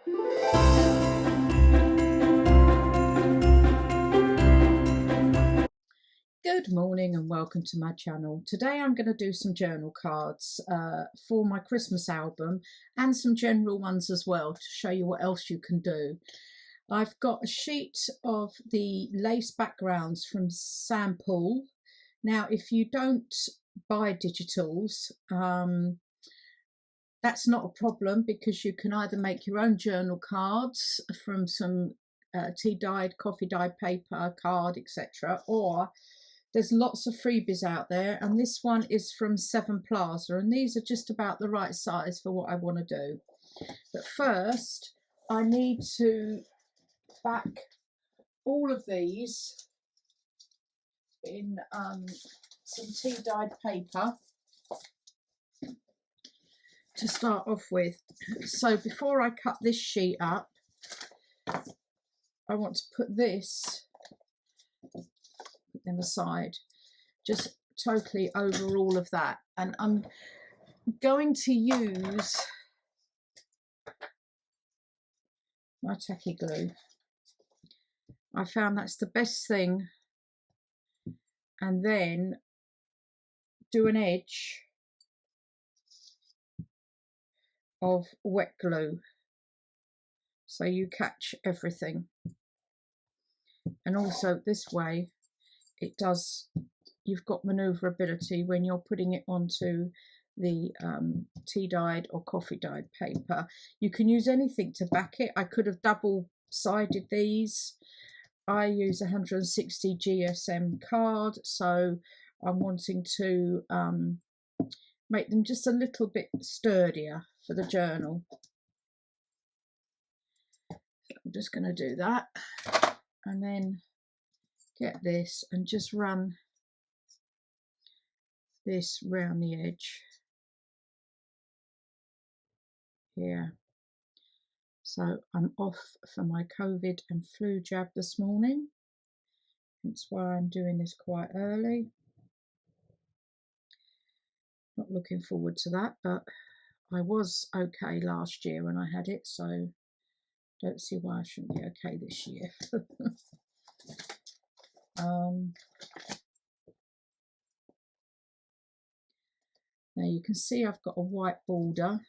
Good morning and welcome to my channel. Today I'm going to do some journal cards for my Christmas album and some general ones as well to show you what else you can do. I've got a sheet of the lace backgrounds from Sample. Now if you don't buy digitals, that's not a problem, because you can either make your own journal cards from some tea dyed, coffee dyed paper, card, etc., or there's lots of freebies out there, and this one is from Seven Plaza, and these are just about the right size for what I want to do. But first I need to back all of these in some tea dyed paper to start off with. So before I cut this sheet up, I want to put them aside, just totally over all of that, and I'm going to use my tacky glue. I found that's the best thing, and then do an edge of wet glue so you catch everything. And also this way you've got maneuverability when you're putting it onto the tea dyed or coffee dyed paper. You can use anything to back it. I could have double sided these. I use 160 GSM card, so I'm wanting to make them just a little bit sturdier for the journal. So I'm just going to do that, and then get this and just run this round the edge here. So I'm off for my COVID and flu jab this morning, that's why I'm doing this quite early. Not looking forward to that, but I was okay last year when I had it, so don't see why I shouldn't be okay this year. Now you can see I've got a white border.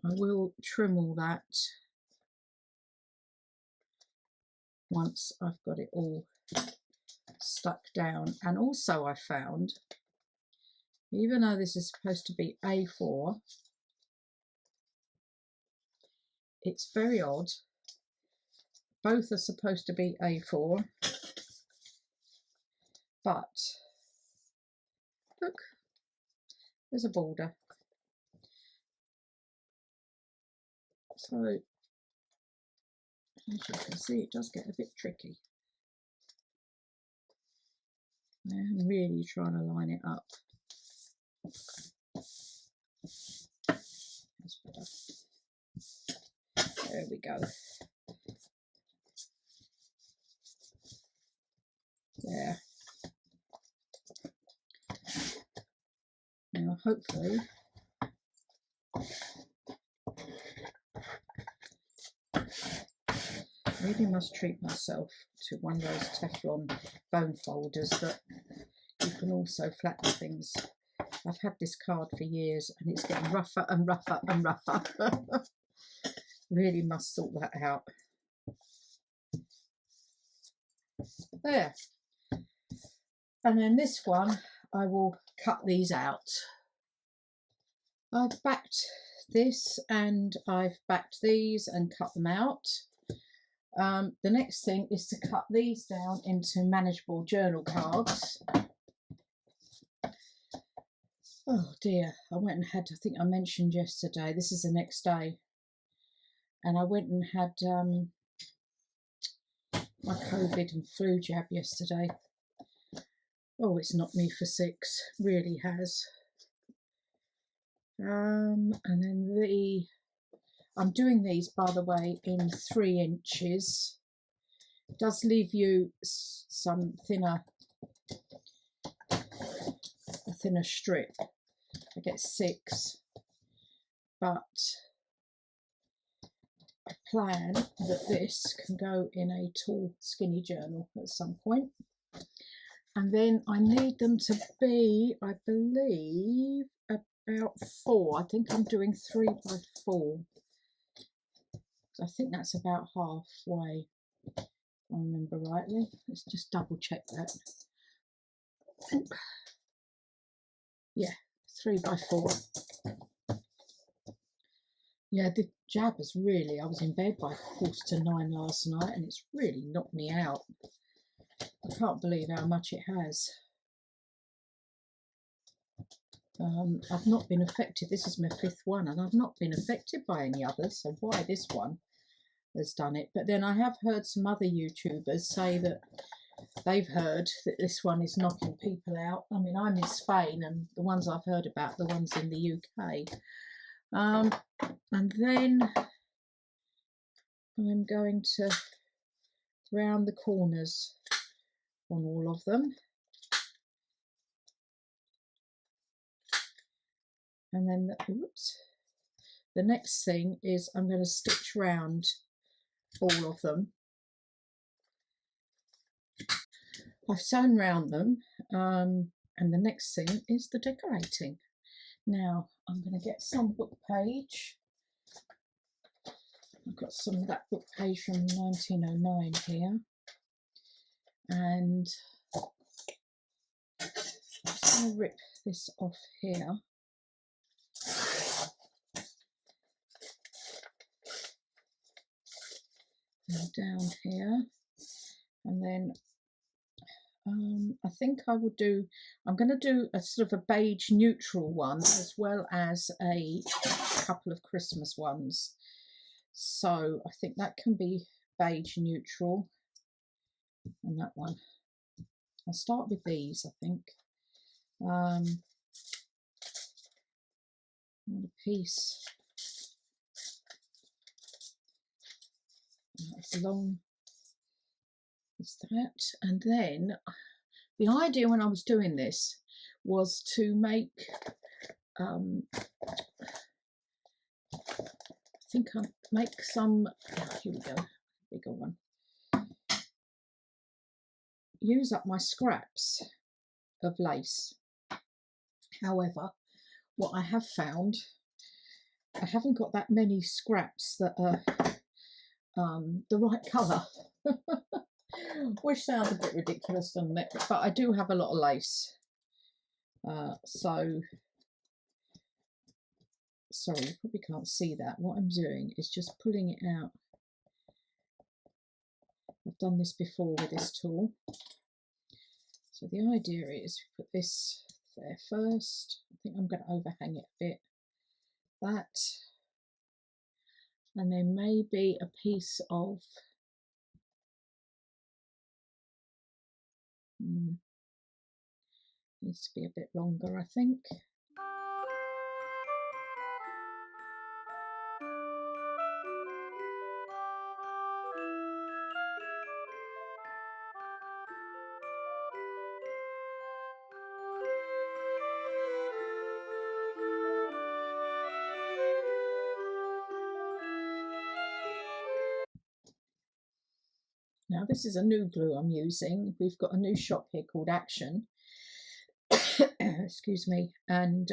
I will trim all that once I've got it all stuck down. And also I found, even though this is supposed to be A4, it's very odd. Both are supposed to be A4, but look, there's a border. So as you can see, it does get a bit tricky. I'm really trying to line it up. That's better. There we go. There. Now hopefully I really must treat myself to one of those Teflon bone folders that you can also flatten things. I've had this card for years and it's getting rougher and rougher and rougher. Really must sort that out. There. And then this one, I will cut these out. I've backed this and I've backed these and cut them out. The next thing is to cut these down into manageable journal cards. Oh dear, I went and had, I think I mentioned yesterday, this is the next day, and I went and had my COVID and flu jab yesterday. Oh, it's knocked me for six, really has. And then I'm doing these, by the way, in 3 inches. It does leave you some thinner strip. I get 6, but plan that this can go in a tall, skinny journal at some point. And then I need them to be, I believe, about 4. I think I'm doing 3 by 4. I think that's about halfway, if I remember rightly. Let's just double check that. Yeah, 3 by 4. Yeah, the jab has really, I was in bed by 8:45 last night and it's really knocked me out. I can't believe how much it has. I've not been affected. This is my 5th one and I've not been affected by any others. So why this one has done it? But then I have heard some other YouTubers say that they've heard that this one is knocking people out. I mean, I'm in Spain and the ones I've heard about, the ones in the UK. And then I'm going to round the corners on all of them. And then, the next thing is I'm going to stitch round all of them. I've sewn round them, and the next thing is the decorating. Now I'm going to get some book page. I've got some of that book page from 1909 here, and I'm just going to rip this off here. And down here, and then I think I will do, I'm going to do a sort of a beige neutral one as well as a couple of Christmas ones. So I think that can be beige neutral, and that one. I'll start with these, I think. A piece as long as that, and then the idea when I was doing this was to make I think I'll make some, here we go, bigger one, use up my scraps of lace. However, what I have found, I haven't got that many scraps that are the right colour, which sounds a bit ridiculous, doesn't it? But I do have a lot of lace. So, sorry, you probably can't see that. What I'm doing is just pulling it out. I've done this before with this tool. So the idea is put this there first. I think I'm going to overhang it a bit. That. And then maybe a piece of needs to be a bit longer, I think. Now this is a new glue I'm using. We've got a new shop here called Action. Excuse me, and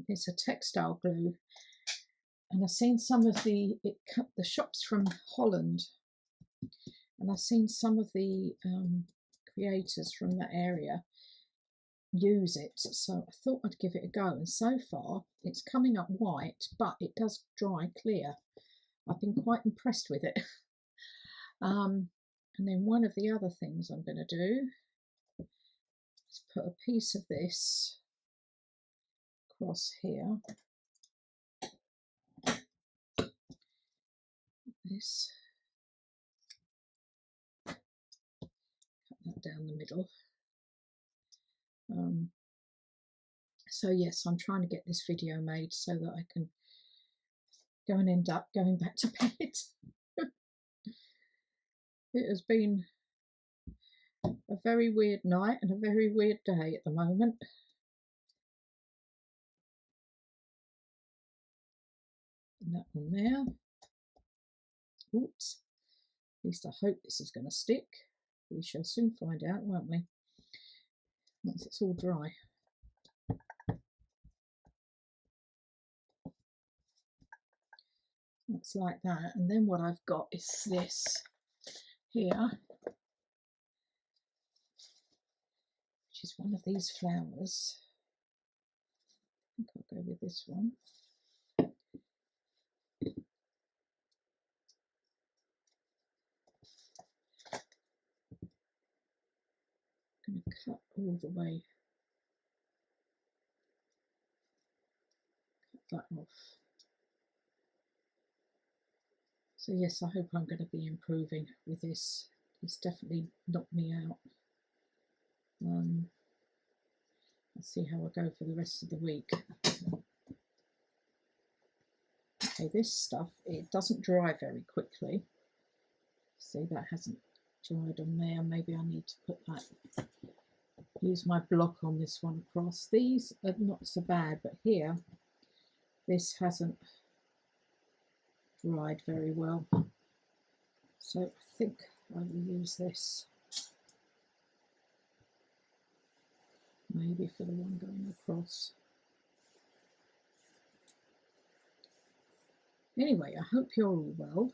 it's a textile glue. And I've seen some of the shops from Holland, and I've seen some of the creators from that area use it. So I thought I'd give it a go. And so far, it's coming up white, but it does dry clear. I've been quite impressed with it. And then one of the other things I'm going to do is put a piece of this across here. This. Cut that down the middle. So yes, I'm trying to get this video made so that I can go and end up going back to bed. It has been a very weird night and a very weird day at the moment. And that one there. Oops. At least I hope this is going to stick. We shall soon find out, won't we? Once it's all dry. Looks like that. And then what I've got is this here, which is one of these flowers. I think I'll go with this one. I'm going to cut all the way, cut that off. So yes, I hope I'm going to be improving with this. It's definitely knocked me out. Let's see how I go for the rest of the week. Okay, this stuff, it doesn't dry very quickly. See, that hasn't dried on there. Maybe I need to put that, use my block on this one across. These are not so bad, but here, this hasn't dried very well. So I think I will use this. Maybe for the one going across. Anyway, I hope you're all well.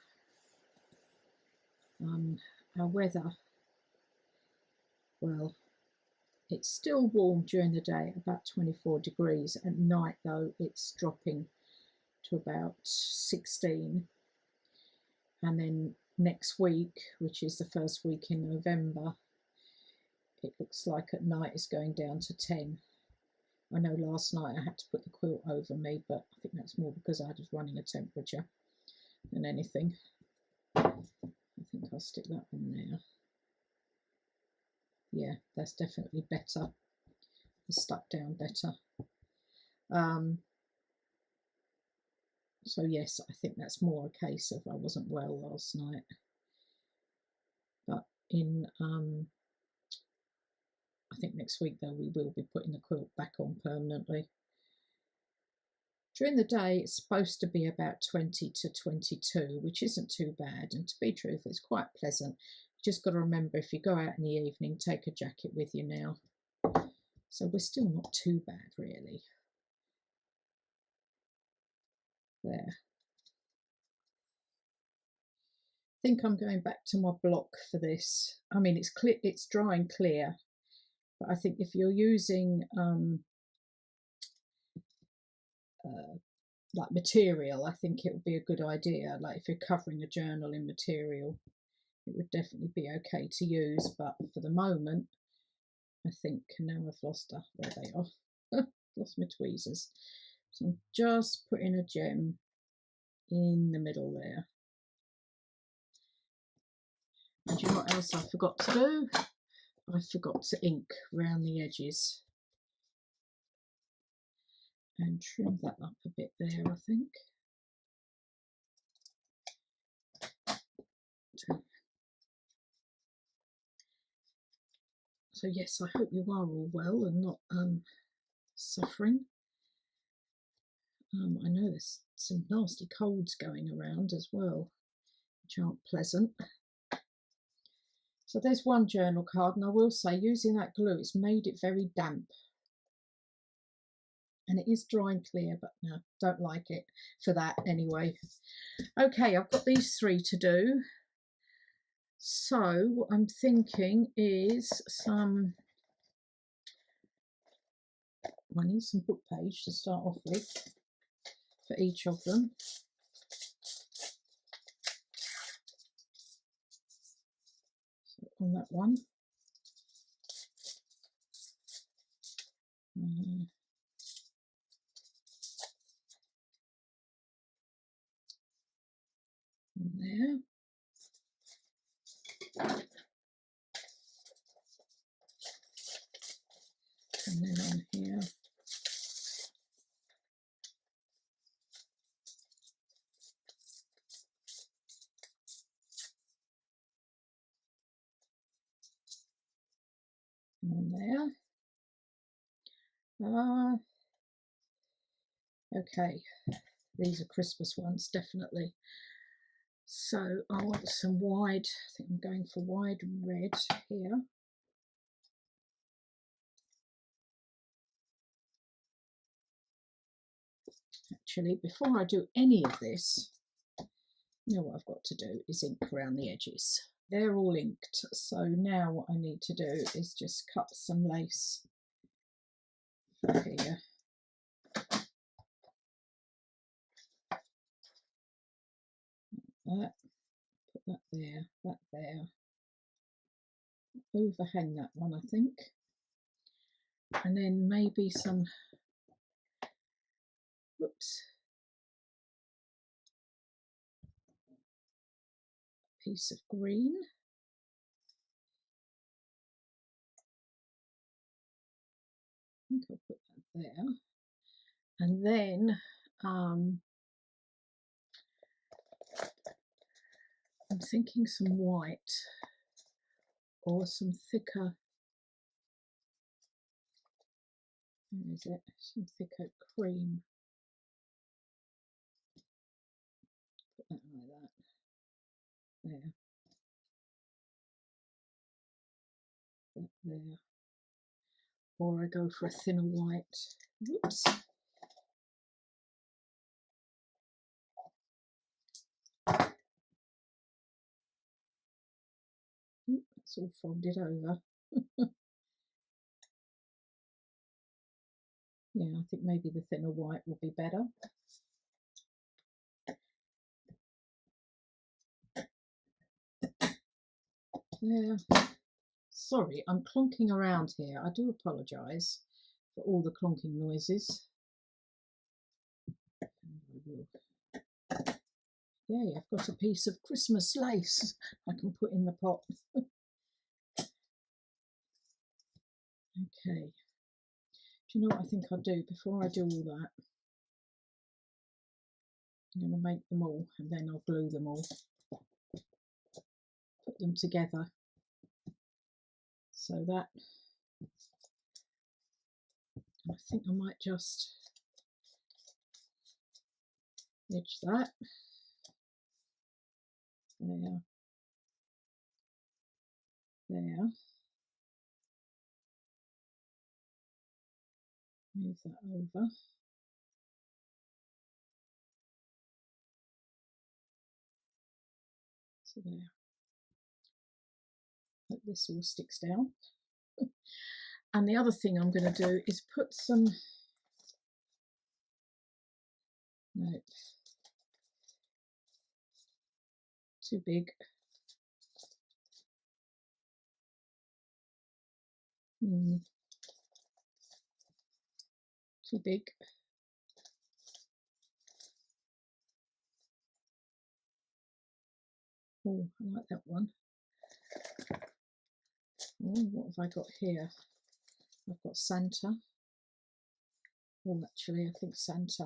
Our weather, well, it's still warm during the day, about 24 degrees. At night, though, it's dropping to about 16. And then next week, which is the first week in November, it looks like at night it's going down to 10. I know last night I had to put the quilt over me, but I think that's more because I was running a temperature than anything. I think I'll stick that on there. Yeah, that's definitely better. It's stuck down better. So yes, I think that's more a case of I wasn't well last night. But in I think next week though we will be putting the quilt back on permanently. During the day it's supposed to be about 20 to 22, which isn't too bad, and to be truthful it's quite pleasant. You just got to remember, if you go out in the evening, take a jacket with you now. So we're still not too bad really. There. I think I'm going back to my block for this. I mean, it's clear, it's dry and clear, but I think if you're using like material, I think it would be a good idea. Like if you're covering a journal in material, it would definitely be okay to use. But for the moment, I think now I've lost her. There they are. Lost my tweezers. So I'm just putting a gem in the middle there. And you know what else I forgot to do? I forgot to ink around the edges. And trim that up a bit there, I think. So yes, I hope you are all well and not suffering. I know there's some nasty colds going around as well, which aren't pleasant. So there's one journal card, and I will say using that glue, it's made it very damp. And it is dry and clear, but no, don't like it for that anyway. Okay, I've got these 3 to do. So what I'm thinking is I need some book page to start off with for each of them. So on that one. There. And then on here. And on there. Okay, these are Christmas ones, definitely. So I want some wide, I think I'm going for wide red here. Actually, before I do any of this, you know what I've got to do is ink around the edges. They're all inked, so now what I need to do is just cut some lace here. That, put that there, overhang that one, I think, and then maybe some, whoops, piece of green. I think I'll put that there, and then I'm thinking some white or some thicker, where is it, some thicker cream. Put that like that, there, that there, or I go for a thinner white. Whoops. It's all folded over. Yeah, I think maybe the thinner white will be better. Yeah. Sorry, I'm clonking around here. I do apologise for all the clonking noises. Yay, I've got a piece of Christmas lace I can put in the pot. Okay. Do you know what I think I'll do before I do all that? I'm going to make them all and then I'll glue them all. Put them together. So that, I think I might just edge that. There. There. Move that over. So there. Hope this all sticks down. And the other thing I'm going to do is put some, no, too big. Too big. Oh, I like that one. Oh, what have I got here? I've got Santa. Oh, actually, I think Santa.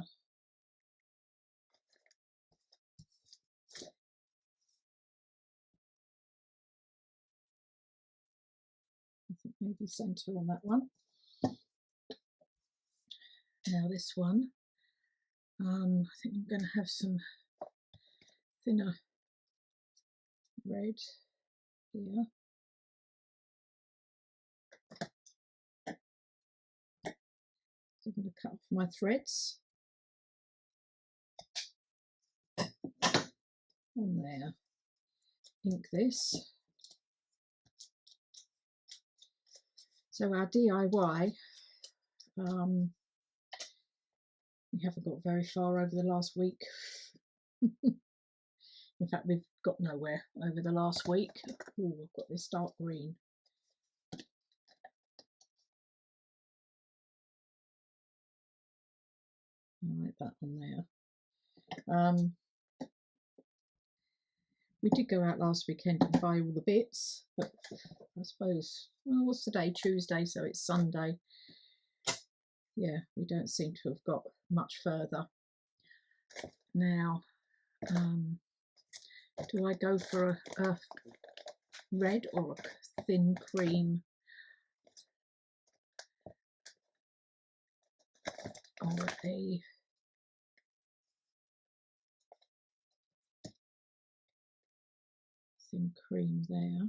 I think maybe Santa on that one. Now this one, I think I'm going to have some thinner red here. So I'm going to cut off my threads. On there. Ink this. So our DIY, we haven't got very far over the last week. In fact, we've got nowhere over the last week. Oh, I've got this dark green. I like that on there. We did go out last weekend and buy all the bits, but I suppose, well, what's today? Tuesday, so it's Sunday. Yeah, we don't seem to have got much further. Now, do I go for a red or a thin cream? Or a thin cream there.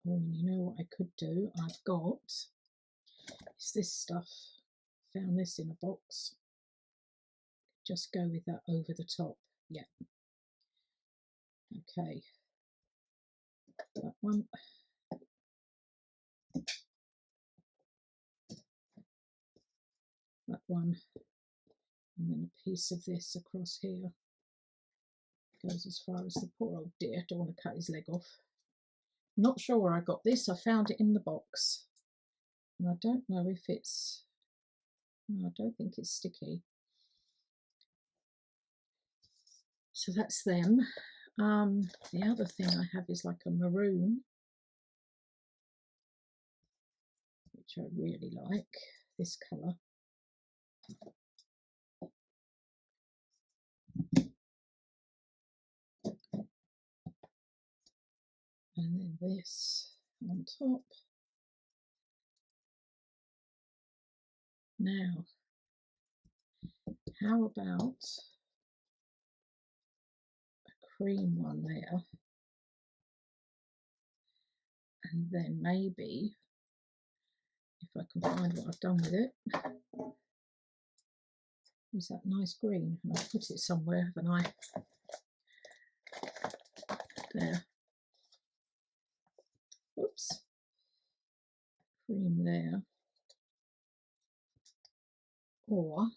Oh, and you know what I could do? I've got is this stuff. Found this in a box. Just go with that over the top. Yeah. Okay. That one. That one. And then a piece of this across here. Goes as far as the poor old dear. Don't want to cut his leg off. Not sure where I got this. I found it in the box. And I don't know if it's... No, I don't think it's sticky. So that's them. The other thing I have is like a maroon, which I really like, this colour. And then this on top. Now, how about a cream one there? And then maybe, if I can find what I've done with it, is that nice green? And I've put it somewhere, haven't I? There. Oops. Cream there. Or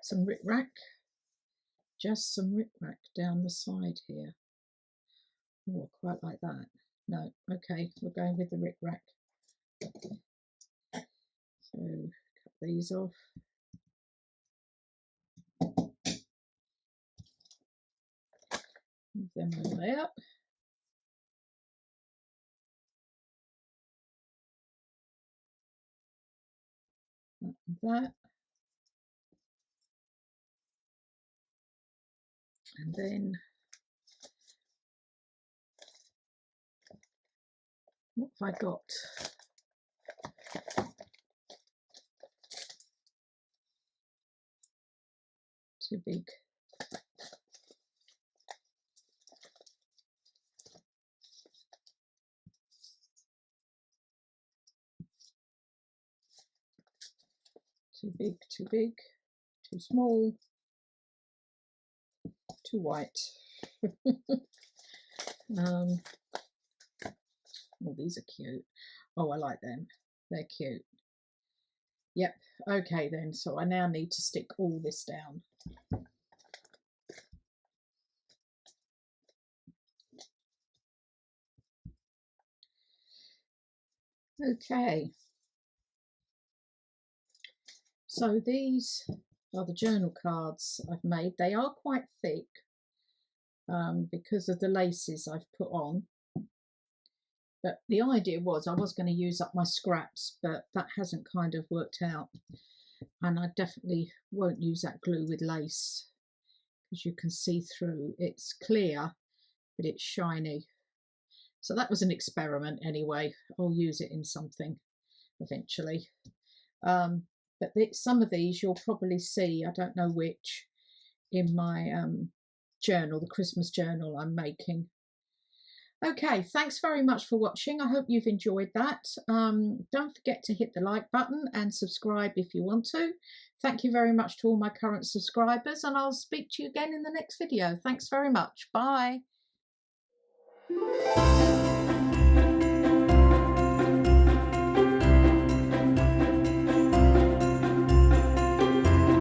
some rickrack. Just some rickrack down the side here. Oh, I quite like that. No, okay, we're going with the rickrack. So cut these off. Move them over there. That and that. And then what have I got? Too big. Too big, too big, too small, too white. Oh, these are cute. Oh, I like them. They're cute. Yep, okay then, so I now need to stick all this down. Okay. So these are the journal cards I've made. They are quite thick because of the laces I've put on. But the idea was I was going to use up my scraps, but that hasn't kind of worked out. And I definitely won't use that glue with lace, as you can see through. It's clear, but it's shiny. So that was an experiment anyway. I'll use it in something eventually. But some of these you'll probably see, I don't know which, in my journal, the Christmas journal I'm making. Okay, thanks very much for watching. I hope you've enjoyed that. Don't forget to hit the like button and subscribe if you want to. Thank you very much to all my current subscribers, and I'll speak to you again in the next video. Thanks very much. Bye.